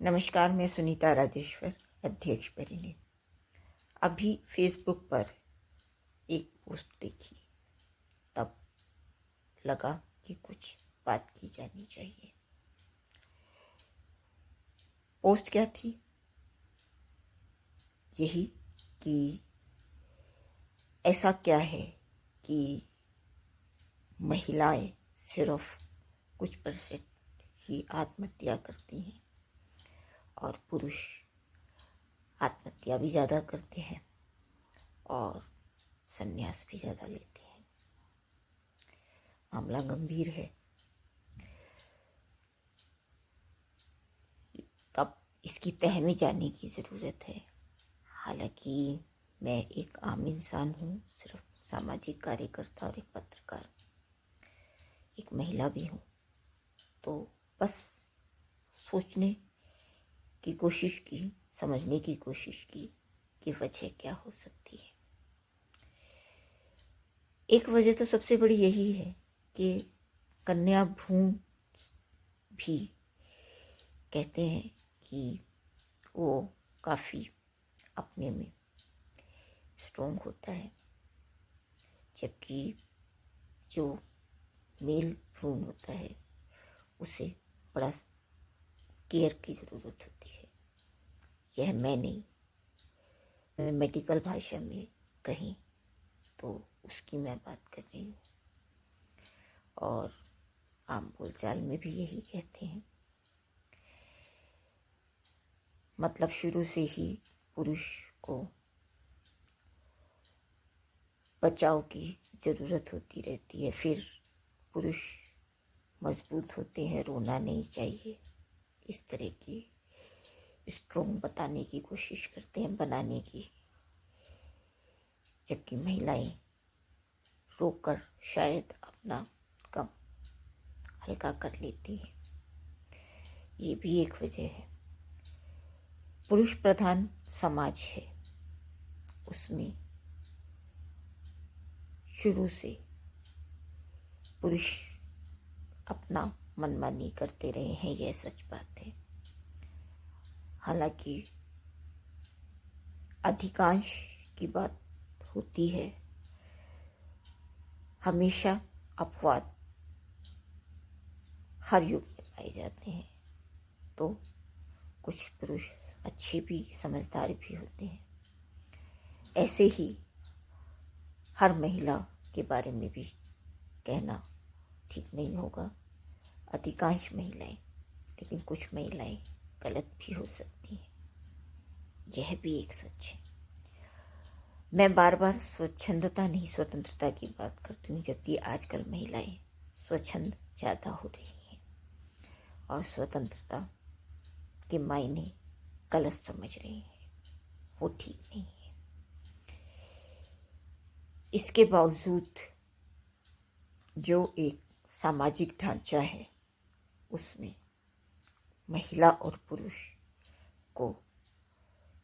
नमस्कार, मैं सुनीता राजेश्वर, अध्यक्ष परिणी। अभी फेसबुक पर एक पोस्ट देखी, तब लगा कि कुछ बात की जानी चाहिए। पोस्ट क्या थी? यही कि ऐसा क्या है कि महिलाएं सिर्फ कुछ % ही आत्महत्या करती हैं और पुरुष आत्महत्या भी ज़्यादा करते हैं और संन्यास भी ज़्यादा लेते हैं। मामला गंभीर है। तब इसकी तह में जाने की ज़रूरत है। हालांकि मैं एक आम इंसान हूँ, सिर्फ सामाजिक कार्यकर्ता और एक पत्रकार, एक महिला भी हूँ। तो बस सोचने की कोशिश की, समझने की कोशिश की कि वजह क्या हो सकती है। एक वजह तो सबसे बड़ी यही है कि कन्या भ्रूण भी कहते हैं कि वो काफ़ी अपने में स्ट्रॉन्ग होता है, जबकि जो मेल भ्रूण होता है उसे बड़ा केयर की ज़रूरत होती है। यह मैं नहीं, मैं मेडिकल भाषा में कहीं तो उसकी मैं बात कर रही हूँ, और आम बोलचाल में भी यही कहते हैं। मतलब शुरू से ही पुरुष को बचाव की ज़रूरत होती रहती है। फिर पुरुष मजबूत होते हैं, रोना नहीं चाहिए, इस तरह की स्ट्रॉन्ग बताने की कोशिश करते हैं, बनाने की, जबकि महिलाएं रोकर शायद अपना गम हल्का कर लेती हैं। ये भी एक वजह है। पुरुष प्रधान समाज है, उसमें शुरू से पुरुष अपना मनमानी करते रहे हैं, यह सच बात है। हालांकि अधिकांश की बात होती है, हमेशा अपवाद हर युग में पाए जाते हैं। तो कुछ पुरुष अच्छे भी, समझदार भी होते हैं। ऐसे ही हर महिला के बारे में भी कहना ठीक नहीं होगा। अधिकांश महिलाएं, लेकिन कुछ महिलाएं गलत भी हो सकती हैं, यह भी एक सच है। मैं बार बार स्वच्छंदता नहीं, स्वतंत्रता की बात करती हूँ, जबकि आजकल महिलाएं स्वच्छंद ज़्यादा हो रही हैं और स्वतंत्रता के मायने गलत समझ रही हैं। वो ठीक नहीं है। इसके बावजूद जो एक सामाजिक ढांचा है, उसमें महिला और पुरुष को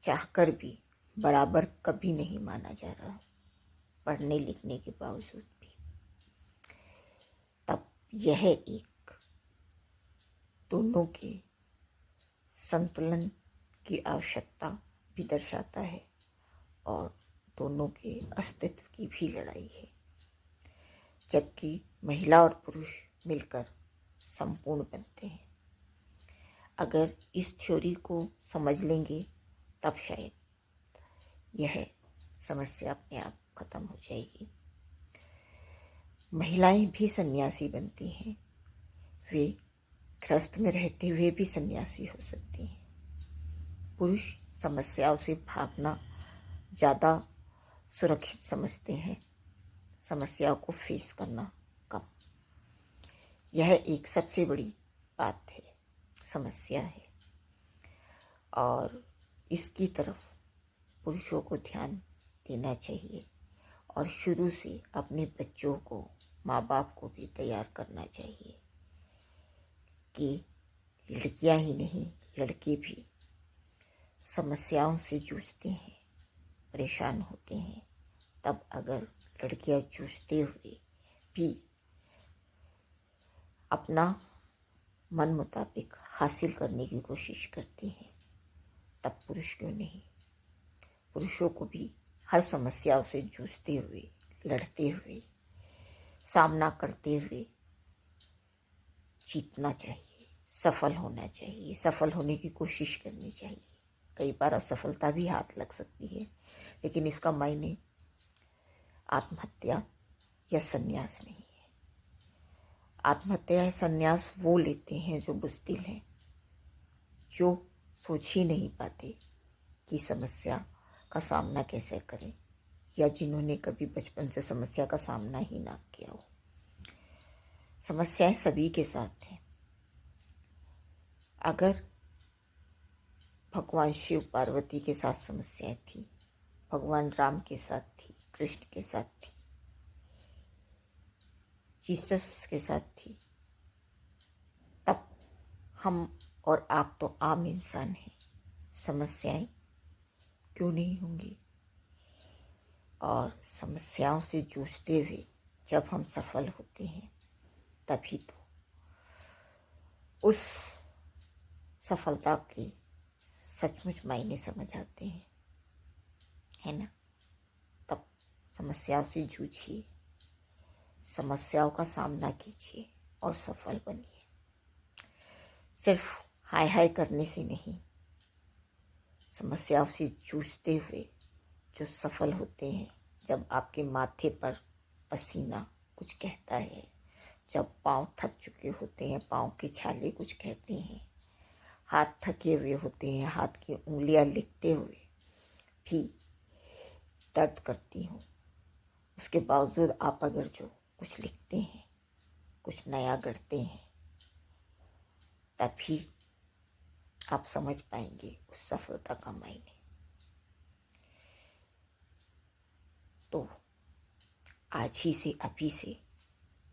चाहकर भी बराबर कभी नहीं माना जा रहा, पढ़ने लिखने के बावजूद भी। तब यह एक दोनों के संतुलन की आवश्यकता भी दर्शाता है और दोनों के अस्तित्व की भी लड़ाई है। जबकि महिला और पुरुष मिलकर संपूर्ण बनते हैं। अगर इस थ्योरी को समझ लेंगे तब शायद यह समस्या अपने आप खत्म हो जाएगी। महिलाएं भी सन्यासी बनती हैं, वे गृहस्थ में रहते हुए भी सन्यासी हो सकती हैं। पुरुष समस्याओं से भागना ज़्यादा सुरक्षित समझते हैं, समस्याओं को फेस करना कम। यह एक सबसे बड़ी बात है, समस्या है, और इसकी तरफ पुरुषों को ध्यान देना चाहिए और शुरू से अपने बच्चों को, माँ बाप को भी तैयार करना चाहिए कि लड़कियां ही नहीं, लड़के भी समस्याओं से जूझते हैं, परेशान होते हैं। तब अगर लड़कियां जूझते हुए भी अपना मन मुताबिक हासिल करने की कोशिश करते हैं, तब पुरुष क्यों नहीं, पुरुषों को भी हर समस्याओं से जूझते हुए, लड़ते हुए, सामना करते हुए जीतना चाहिए, सफल होना चाहिए, सफल होने की कोशिश करनी चाहिए। कई बार असफलता भी हाथ लग सकती है, लेकिन इसका मायने आत्महत्या या संन्यास नहीं है। आत्महत्या या संन्यास वो लेते हैं जो बुज़दिल हैं, जो सोच ही नहीं पाते कि समस्या का सामना कैसे करें, या जिन्होंने कभी बचपन से समस्या का सामना ही ना किया हो। समस्याएं सभी के साथ हैं। अगर भगवान शिव पार्वती के साथ समस्याएं थी, भगवान राम के साथ थी, कृष्ण के साथ थी, जीसस के साथ थी, तब हम और आप तो आम इंसान हैं, समस्याएं क्यों नहीं होंगी। और समस्याओं से जूझते हुए जब हम सफल होते हैं, तभी तो उस सफलता के सचमुच मायने समझ आते हैं, है ना। तब समस्याओं से जूझिए, समस्याओं का सामना कीजिए और सफल बनिए। सिर्फ हाय हाय करने से नहीं, समस्याओं से जूझते हुए जो सफल होते हैं, जब आपके माथे पर पसीना कुछ कहता है, जब पाँव थक चुके होते हैं, पाँव की छाले कुछ कहते हैं, हाथ थके हुए होते हैं, हाथ की उंगलियां लिखते हुए भी दर्द करती हूँ, उसके बावजूद आप अगर जो कुछ लिखते हैं, कुछ नया गढ़ते हैं, तभी आप समझ पाएंगे उस सफलता का मायने। तो आज ही से, अभी से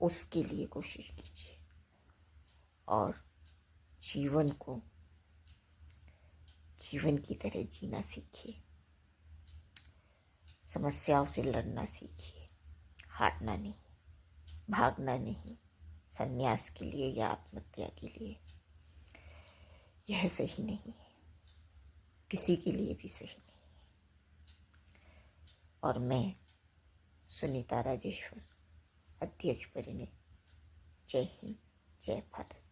उसके लिए कोशिश कीजिए और जीवन को जीवन की तरह जीना सीखिए, समस्याओं से लड़ना सीखिए, हारना नहीं, भागना नहीं, संन्यास के लिए या आत्महत्या के लिए। यह सही नहीं है, किसी के लिए भी सही नहीं। और मैं सुनीता राजेश्वर, अध्यक्ष परिणय, जय हिंद, जय भारत।